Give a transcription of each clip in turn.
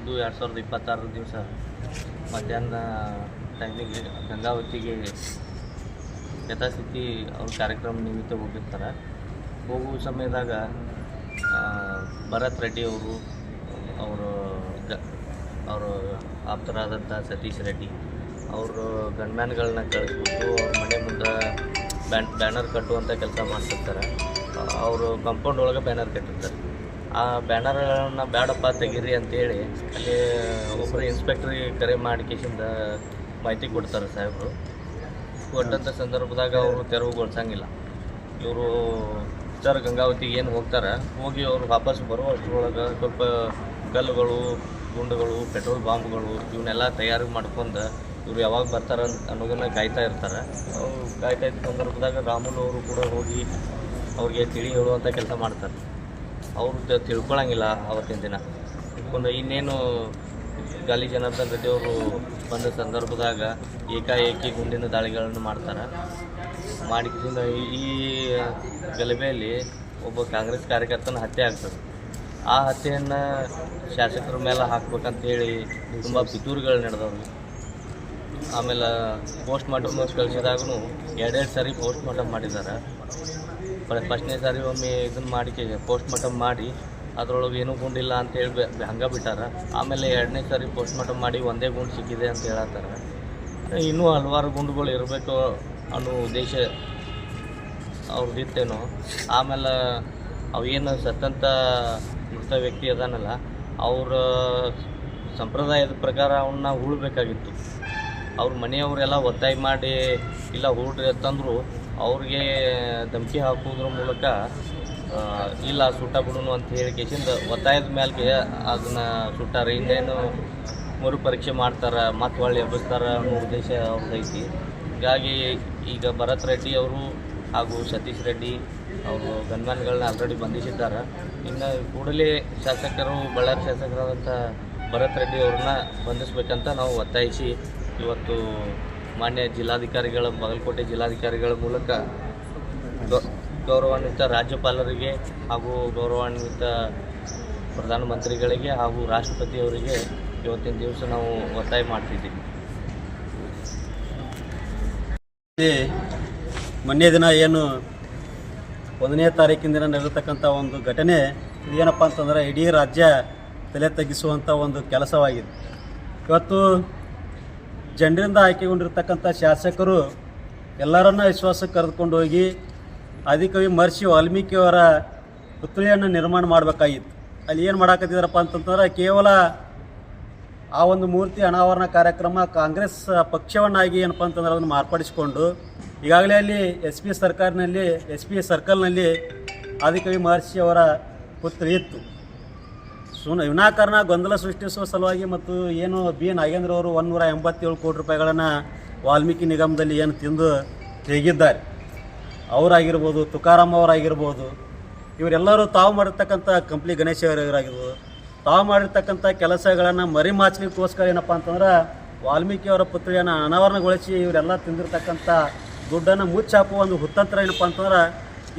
11/1/2026 ದಿವಸ ಮಧ್ಯಾಹ್ನ ಟೈಮಿಗೆ ಗಂಗಾವತಿಗೆ ಯಥಾಸ್ಥಿತಿ ಅವ್ರ ಕಾರ್ಯಕ್ರಮ ನಿಮಿತ್ತ ಹೋಗಿರ್ತಾರೆ. ಹೋಗುವ ಸಮಯದಾಗ ಭರತ್ ರೆಡ್ಡಿ ಅವರು ಆಪ್ತರಾದಂಥ ಸತೀಶ್ ರೆಡ್ಡಿ ಅವರು ಗನ್ಮ್ಯಾನ್ಗಳನ್ನ ಕಳಿಸ್ಬಿಟ್ಟು ಅವ್ರ ಮನೆ ಮುಂದೆ ಬ್ಯಾನರ್ ಕಟ್ಟುವಂಥ ಕೆಲಸ ಮಾಡ್ತಿರ್ತಾರೆ. ಅವರು ಕಾಂಪೌಂಡ್ ಒಳಗೆ ಬ್ಯಾನರ್ ಕಟ್ಟಿರ್ತಾರೆ. ಆ ಬ್ಯಾನರ್ಗಳನ್ನ ಬೇಡಪ್ಪ ತೆಗೀರಿ ಅಂತೇಳಿ ಅಲ್ಲಿ ಒಬ್ಬರು ಇನ್ಸ್ಪೆಕ್ಟ್ರಿಗೆ ಕರೆ ಮಾಡಿ ಕೇಸಿಂದ ಮಾಹಿತಿ ಕೊಡ್ತಾರೆ ಸಾಹೇಬರು. ಕೊಟ್ಟಂಥ ಸಂದರ್ಭದಾಗ ಅವರು ತೆರವುಗೊಳಿಸಂಗಿಲ್ಲ. ಇವರು ಸರ್ ಗಂಗಾವತಿಗೆ ಏನು ಹೋಗ್ತಾರೆ, ಹೋಗಿ ಅವರು ವಾಪಸ್ ಬರೋ ಅಷ್ಟರೊಳಗೆ ಸ್ವಲ್ಪ ಕಲ್ಲುಗಳು, ಗುಂಡುಗಳು, ಪೆಟ್ರೋಲ್ ಬಾಂಬ್ಗಳು ಇವನ್ನೆಲ್ಲ ತಯಾರಿ ಮಾಡ್ಕೊಂಡು ಇವ್ರು ಯಾವಾಗ ಬರ್ತಾರೆ ಅನ್ನೋದನ್ನು ಕಾಯ್ತಾ ಇರ್ತಾರೆ. ಅವರು ಕಾಯ್ತಾ ಇದ್ದ ಸಂದರ್ಭದಾಗ ರಾಮುಲು ಅವರು ಕೂಡ ಹೋಗಿ ಅವ್ರಿಗೆ ತಿಳಿ ಹೇಳುವಂಥ ಕೆಲಸ ಮಾಡ್ತಾರೆ. ಅವರು ತಿಳ್ಕೊಳಂಗಿಲ್ಲ ಅವತ್ತಿನ ದಿನ. ಇನ್ನೇನು ಗಾಲಿ ಜನಾರ್ದನ್ ರೆಡ್ಡಿ ಅವರು ಬಂದ ಸಂದರ್ಭದಾಗ ಏಕಾಏಕಿ ಗುಂಡಿನ ದಾಳಿಗಳನ್ನು ಮಾಡ್ತಾರೆ. ಮಾಡಿದ್ರಿಂದ ಈ ಗಲಭೆಯಲ್ಲಿ ಒಬ್ಬ ಕಾಂಗ್ರೆಸ್ ಕಾರ್ಯಕರ್ತನ ಹತ್ಯೆ ಆಗ್ತದೆ. ಆ ಹತ್ಯೆಯನ್ನು ಶಾಸಕರ ಮೇಲೆ ಹಾಕ್ಬೇಕಂತೇಳಿ ತುಂಬ ಪಿತೂರುಗಳು ನಡೆದವ್ರು. ಆಮೇಲೆ ಪೋಸ್ಟ್ ಮಾರ್ಟಮ್ ಕಳಿಸಿದಾಗೂ 2 ಸಾರಿ ಪೋಸ್ಟ್ ಮಾರ್ಟಮ್ ಮಾಡಿದ್ದಾರೆ. ಫಸ್ಟ್ನೇ ಸಾರಿ ಒಮ್ಮೆ ಇದನ್ನು ಮಾಡಿ ಪೋಸ್ಟ್ ಮಾರ್ಟಮ್ ಮಾಡಿ ಅದರೊಳಗೆ ಏನೂ ಗುಂಡಿಲ್ಲ ಅಂತೇಳಿ ಹಂಗೆ ಬಿಟ್ಟಾರೆ. ಆಮೇಲೆ 2ನೇ ಸಾರಿ ಪೋಸ್ಟ್ ಮಾರ್ಟಮ್ ಮಾಡಿ ಒಂದೇ ಗುಂಡು ಸಿಕ್ಕಿದೆ ಅಂತ ಹೇಳತ್ತಾರೆ. ಇನ್ನೂ ಹಲವಾರು ಗುಂಡುಗಳು ಇರಬೇಕು ಅನ್ನೋ ಉದ್ದೇಶ ಅವ್ರದ್ದಿತ್ತೇನೋ. ಆಮೇಲೆ ಅವೇನು ಸತ್ತಂಥ ಮೃತ ವ್ಯಕ್ತಿ ಅದಾನಲ್ಲ, ಅವರ ಸಂಪ್ರದಾಯದ ಪ್ರಕಾರ ಅವನ್ನ ಹೂಳಬೇಕಾಗಿತ್ತು. ಅವ್ರ ಮನೆಯವರೆಲ್ಲ ಒತ್ತಾಯ ಮಾಡಿ ಇಲ್ಲ ಹೂಡ್ರಿ ಅಂತಂದರು. ಅವ್ರಿಗೆ ಧಮಕಿ ಹಾಕೋದ್ರ ಮೂಲಕ ಇಲ್ಲ ಸುಟ್ಟ ಬಿಡೋನು ಅಂತ ಹೇಳಿ ಕೇಸಿಂದ ಒತ್ತಾಯದ ಮೇಲೆ ಅದನ್ನು ಸುಟ್ಟಾರೆ. ಇನ್ನೇನು ಮರು ಪರೀಕ್ಷೆ ಮಾಡ್ತಾರೆ, ಮತ್ತೆ ಹೊಳ್ಳಿ ಎಬ್ಬಿಸ್ತಾರೆ ಅನ್ನೋ ಉದ್ದೇಶ ಅವ್ರದ್ದೈತಿ. ಹೀಗಾಗಿ ಈಗ ಭರತ್ ರೆಡ್ಡಿ ಅವರು ಹಾಗೂ ಸತೀಶ್ ರೆಡ್ಡಿ ಅವರು ಗನ್ಮ್ಯಾನ್ಗಳನ್ನ ಆಲ್ರೆಡಿ ಬಂಧಿಸಿದ್ದಾರೆ. ಇನ್ನು ಕೂಡಲೇ ಬಳ್ಳಾರಿ ಶಾಸಕರಾದಂಥ ಭರತ್ ರೆಡ್ಡಿ ಅವ್ರನ್ನ ಬಂಧಿಸಬೇಕಂತ ನಾವು ಒತ್ತಾಯಿಸಿ ಇವತ್ತು ಮಾನ್ಯ ಜಿಲ್ಲಾಧಿಕಾರಿಗಳ ಬಾಗಲಕೋಟೆ ಜಿಲ್ಲಾಧಿಕಾರಿಗಳ ಮೂಲಕ ಗೌರವಾನ್ವಿತ ರಾಜ್ಯಪಾಲರಿಗೆ ಹಾಗೂ ಗೌರವಾನ್ವಿತ ಪ್ರಧಾನಮಂತ್ರಿಗಳಿಗೆ ಹಾಗೂ ರಾಷ್ಟ್ರಪತಿಯವರಿಗೆ ಇವತ್ತಿನ ದಿವಸ ನಾವು ಒತ್ತಾಯ ಮಾಡ್ತಿದ್ದೀವಿ. ಮೊನ್ನೆ ದಿನ ಏನು 1ನೇ ತಾರೀಕಿನ ದಿನ ನಡೆದತಕ್ಕಂಥ ಒಂದು ಘಟನೆ ಇದೇನಪ್ಪ ಅಂತಂದರೆ ಇಡೀ ರಾಜ್ಯ ತಲೆ ತಗ್ಗಿಸುವಂಥ ಒಂದು ಕೆಲಸವಾಗಿದೆ. ಇವತ್ತು ಜನರಿಂದ ಆಯ್ಕೆಗೊಂಡಿರ್ತಕ್ಕಂಥ ಶಾಸಕರು ಎಲ್ಲರನ್ನ ವಿಶ್ವಾಸಕ್ಕೆ ಕರೆದುಕೊಂಡು ಹೋಗಿ ಆದಿಕವಿ ಮಹರ್ಷಿ ವಾಲ್ಮೀಕಿಯವರ ಪುತ್ಥಳಿಯನ್ನು ನಿರ್ಮಾಣ ಮಾಡಬೇಕಾಗಿತ್ತು. ಅಲ್ಲಿ ಏನು ಮಾಡಾಕತ್ತಿದ್ದಾರಪ್ಪ ಅಂತಂತಂದ್ರೆ ಕೇವಲ ಆ ಒಂದು ಮೂರ್ತಿ ಅನಾವರಣ ಕಾರ್ಯಕ್ರಮ ಕಾಂಗ್ರೆಸ್ ಪಕ್ಷವನ್ನಾಗಿ ಏನಪ್ಪ ಅಂತಂದ್ರೆ ಅದನ್ನು ಮಾರ್ಪಡಿಸಿಕೊಂಡು ಈಗಾಗಲೇ ಅಲ್ಲಿ ಎಸ್ ಪಿ ಸರ್ಕಲ್ನಲ್ಲಿ ಆದಿಕವಿ ಮಹರ್ಷಿ ಅವರ ಪುತ್ಥಳಿ ಇತ್ತು. ವಿನಾಕಾರಣ ಗೊಂದಲ ಸೃಷ್ಟಿಸುವ ಸಲುವಾಗಿ ಮತ್ತು ಏನು ಬಿ ನಾಗೇಂದ್ರ ಅವರು 187 ಕೋಟಿ ರೂಪಾಯಿಗಳನ್ನು ವಾಲ್ಮೀಕಿ ನಿಗಮದಲ್ಲಿ ಏನು ತಿಂದು ತೆಗೆದಿದ್ದಾರೆ, ಅವರಾಗಿರ್ಬೋದು, ತುಕಾರಾಮ್ ಅವರಾಗಿರ್ಬೋದು, ಇವರೆಲ್ಲರೂ ತಾವು ಮಾಡಿರ್ತಕ್ಕಂಥ ಕಂಪ್ಲಿ ಗಣೇಶ ಅವರಾಗಿರ್ಬೋದು, ತಾವು ಮಾಡಿರ್ತಕ್ಕಂಥ ಕೆಲಸಗಳನ್ನು ಮರಿಮಾಚಲಿಕ್ಕೋಸ್ಕರ ಏನಪ್ಪ ಅಂತಂದ್ರೆ ವಾಲ್ಮೀಕಿಯವರ ಪುತ್ಥಳಿಯನ್ನು ಅನಾವರಣಗೊಳಿಸಿ ಇವರೆಲ್ಲ ತಿಂದಿರ್ತಕ್ಕಂಥ ದುಡ್ಡನ್ನು ಮುಚ್ಚಾಕುವ ಒಂದು ಹುತ್ತಂತ್ರ ಏನಪ್ಪ ಅಂತಂದ್ರೆ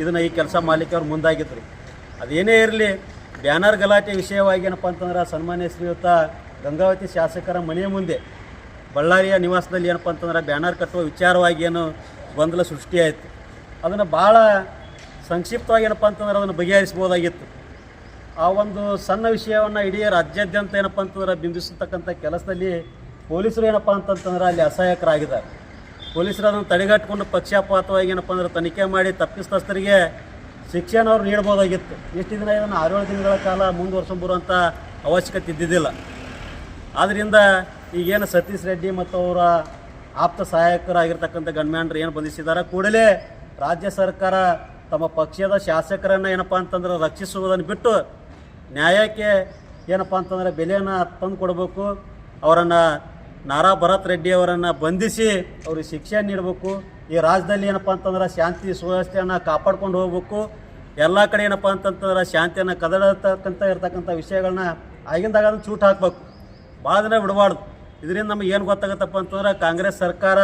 ಇದನ್ನು ಈ ಕೆಲಸ ಮಾಡಲಿಕ್ಕೆ ಮುಂದಾಗಿದ್ದರು. ಅದೇನೇ ಇರಲಿ, ಬ್ಯಾನರ್ ಗಲಾಟೆ ವಿಷಯವಾಗಿ ಏನಪ್ಪ ಅಂತಂದ್ರೆ ಸನ್ಮಾನ್ಯ ಶ್ರೀಯುತ ಗಂಗಾವತಿ ಶಾಸಕರ ಮನೆಯ ಮುಂದೆ ಬಳ್ಳಾರಿಯ ನಿವಾಸದಲ್ಲಿ ಏನಪ್ಪ ಅಂತಂದ್ರೆ ಬ್ಯಾನರ್ ಕಟ್ಟುವ ವಿಚಾರವಾಗಿ ಏನು ಗೊಂದಲ ಸೃಷ್ಟಿಯಾಯಿತು. ಅದನ್ನು ಭಾಳ ಸಂಕ್ಷಿಪ್ತವಾಗಿ ಏನಪ್ಪ ಅಂತಂದ್ರೆ ಅದನ್ನು ಬಗೆಹರಿಸ್ಬೋದಾಗಿತ್ತು. ಆ ಒಂದು ಸಣ್ಣ ವಿಷಯವನ್ನು ಇಡೀ ರಾಜ್ಯಾದ್ಯಂತ ಏನಪ್ಪ ಅಂತಂದ್ರೆ ಬಿಂಬಿಸತಕ್ಕಂಥ ಕೆಲಸದಲ್ಲಿ ಪೊಲೀಸರು ಏನಪ್ಪ ಅಂತಂತಂದ್ರೆ ಅಲ್ಲಿ ಅಸಹಾಯಕರಾಗಿದ್ದಾರೆ. ಪೊಲೀಸರು ಅದನ್ನು ತಡೆಗಟ್ಟಿಕೊಂಡು ಪಕ್ಷಪಾತವಾಗಿ ಏನಪ್ಪ ಅಂದ್ರೆ ತನಿಖೆ ಮಾಡಿ ತಪ್ಪಿತಸ್ಥರಿಗೆ ಶಿಕ್ಷೆಯನ್ನು ಅವ್ರು ನೀಡ್ಬೋದಾಗಿತ್ತು. ಇಷ್ಟು ದಿನ ಇದನ್ನು 6-7 ದಿನಗಳ ಕಾಲ ಮುಂದುವರ್ಸ್ಕೊಂಬರುವಂಥ ಅವಶ್ಯಕತೆ ಇದ್ದಿದ್ದಿಲ್ಲ. ಆದ್ದರಿಂದ ಈಗೇನು ಸತೀಶ್ ರೆಡ್ಡಿ ಮತ್ತು ಅವರ ಆಪ್ತ ಸಹಾಯಕರಾಗಿರ್ತಕ್ಕಂಥ ಗನ್ಮ್ಯಾನ್ರು ಏನು ಬಂಧಿಸಿದ್ದಾರೆ, ಕೂಡಲೇ ರಾಜ್ಯ ಸರ್ಕಾರ ತಮ್ಮ ಪಕ್ಷದ ಶಾಸಕರನ್ನು ಏನಪ್ಪ ಅಂತಂದ್ರೆ ರಕ್ಷಿಸುವುದನ್ನು ಬಿಟ್ಟು ನ್ಯಾಯಕ್ಕೆ ಏನಪ್ಪ ಅಂತಂದರೆ ಬೆಲೆಯನ್ನು ತಂದು ಕೊಡಬೇಕು. ಅವರನ್ನು ನಾರಾ ಭರತ್ ರೆಡ್ಡಿ ಅವರನ್ನು ಬಂಧಿಸಿ ಅವ್ರಿಗೆ ಶಿಕ್ಷೆ ನೀಡಬೇಕು. ಈ ರಾಜ್ಯದಲ್ಲಿ ಏನಪ್ಪ ಅಂತಂದ್ರೆ ಶಾಂತಿ ಸುವ್ಯವಸ್ಥೆಯನ್ನು ಕಾಪಾಡ್ಕೊಂಡು ಹೋಗ್ಬೇಕು. ಎಲ್ಲ ಕಡೆ ಏನಪ್ಪ ಅಂತಂತಂದ್ರೆ ಶಾಂತಿಯನ್ನು ಇರ್ತಕ್ಕಂಥ ವಿಷಯಗಳನ್ನ ಆಗಿಂದಾಗ ಅದನ್ನು ಚೂಟ್ ಹಾಕಬೇಕು, ಭಾಳ ದಿನ ಬಿಡಬಾರ್ದು. ಇದರಿಂದ ನಮಗೆ ಏನು ಗೊತ್ತಾಗುತ್ತಪ್ಪ ಅಂತಂದ್ರೆ ಕಾಂಗ್ರೆಸ್ ಸರ್ಕಾರ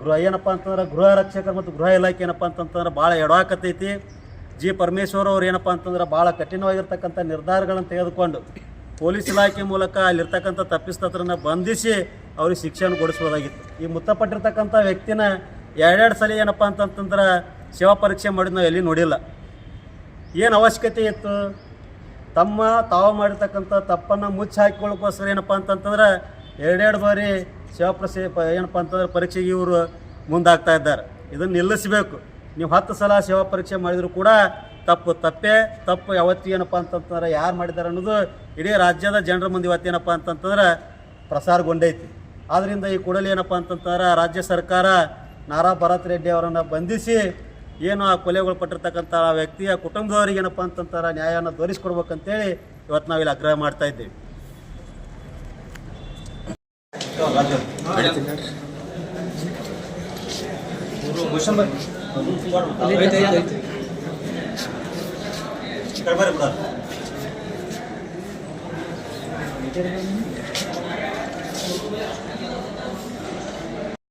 ಗೃಹ ರಕ್ಷಕರು ಮತ್ತು ಗೃಹ ಇಲಾಖೆ ಏನಪ್ಪ ಅಂತಂತಂದ್ರೆ ಭಾಳ ಎಡವಾಕತ್ತೈತಿ. ಜಿ ಪರಮೇಶ್ವರ್ ಅವ್ರು ಏನಪ್ಪ ಅಂತಂದ್ರೆ ಭಾಳ ಕಠಿಣವಾಗಿರ್ತಕ್ಕಂಥ ನಿರ್ಧಾರಗಳನ್ನು ತೆಗೆದುಕೊಂಡು ಪೊಲೀಸ್ ಇಲಾಖೆ ಮೂಲಕ ಅಲ್ಲಿರ್ತಕ್ಕಂಥ ತಪ್ಪಿಸ್ತರನ್ನ ಬಂಧಿಸಿ ಅವ್ರಿಗೆ ಶಿಕ್ಷೆಯನ್ನು ಕೊಡಿಸ್ಬೋದಾಗಿತ್ತು. ಈ ಮೃತಪಟ್ಟಿರ್ತಕ್ಕಂಥ ವ್ಯಕ್ತಿನ ಎರಡೆರಡು ಸಲ ಏನಪ್ಪ ಅಂತಂತಂದ್ರೆ ಸೇವಾ ಪರೀಕ್ಷೆ ಮಾಡಿದ್ದು ನಾವು ಎಲ್ಲಿ ನೋಡಿಲ್ಲ. ಏನು ಅವಶ್ಯಕತೆ ಇತ್ತು? ತಾವು ಮಾಡಿರ್ತಕ್ಕಂಥ ತಪ್ಪನ್ನು ಮುಚ್ಚಿ ಹಾಕಿಕೊಳ್ಳೋಕ್ಕೋಸ್ಕರ ಏನಪ್ಪ ಅಂತಂತಂದ್ರೆ ಎರಡೆರಡು ಬಾರಿ ಏನಪ್ಪ ಅಂತಂದ್ರೆ ಪರೀಕ್ಷೆಗೆ ಇವರು ಮುಂದಾಗ್ತಾ ಇದ್ದಾರೆ. ಇದನ್ನು ನಿಲ್ಲಿಸಬೇಕು. ನೀವು 10 ಸಲ ಸೇವಾ ಪರೀಕ್ಷೆ ಮಾಡಿದರೂ ಕೂಡ ತಪ್ಪು ಯಾವತ್ತೂ ಏನಪ್ಪ ಅಂತಂತಂದ್ರೆ ಯಾರು ಮಾಡಿದ್ದಾರೆ ಅನ್ನೋದು ಇಡೀ ರಾಜ್ಯದ ಜನರ ಮುಂದೆ ಇವತ್ತೇನಪ್ಪ ಅಂತಂತಂದ್ರೆ ಪ್ರಸಾರಗೊಂಡೈತಿ. ಆದ್ದರಿಂದ ಈ ಕೂಡಲೇ ಏನಪ್ಪ ಅಂತಂತಂದ್ರೆ ರಾಜ್ಯ ಸರ್ಕಾರ ನಾರಾ ಭರತ್ ರೆಡ್ಡಿ ಅವರನ್ನು ಬಂಧಿಸಿ ಏನು ಆ ಕೊಲೆಗೊಳಪಟ್ಟಿರ್ತಕ್ಕಂಥ ಆ ವ್ಯಕ್ತಿಯ ಕುಟುಂಬದವರಿಗೆ ಏನಪ್ಪ ಅಂತಂತಾರೆ ನ್ಯಾಯವನ್ನು ತೋರಿಸ್ಕೊಡ್ಬೇಕಂತೇಳಿ ಇವತ್ತು ನಾವಿಲ್ಲಿ ಆಗ್ರಹ ಮಾಡ್ತಾ ಇದ್ದೀವಿ.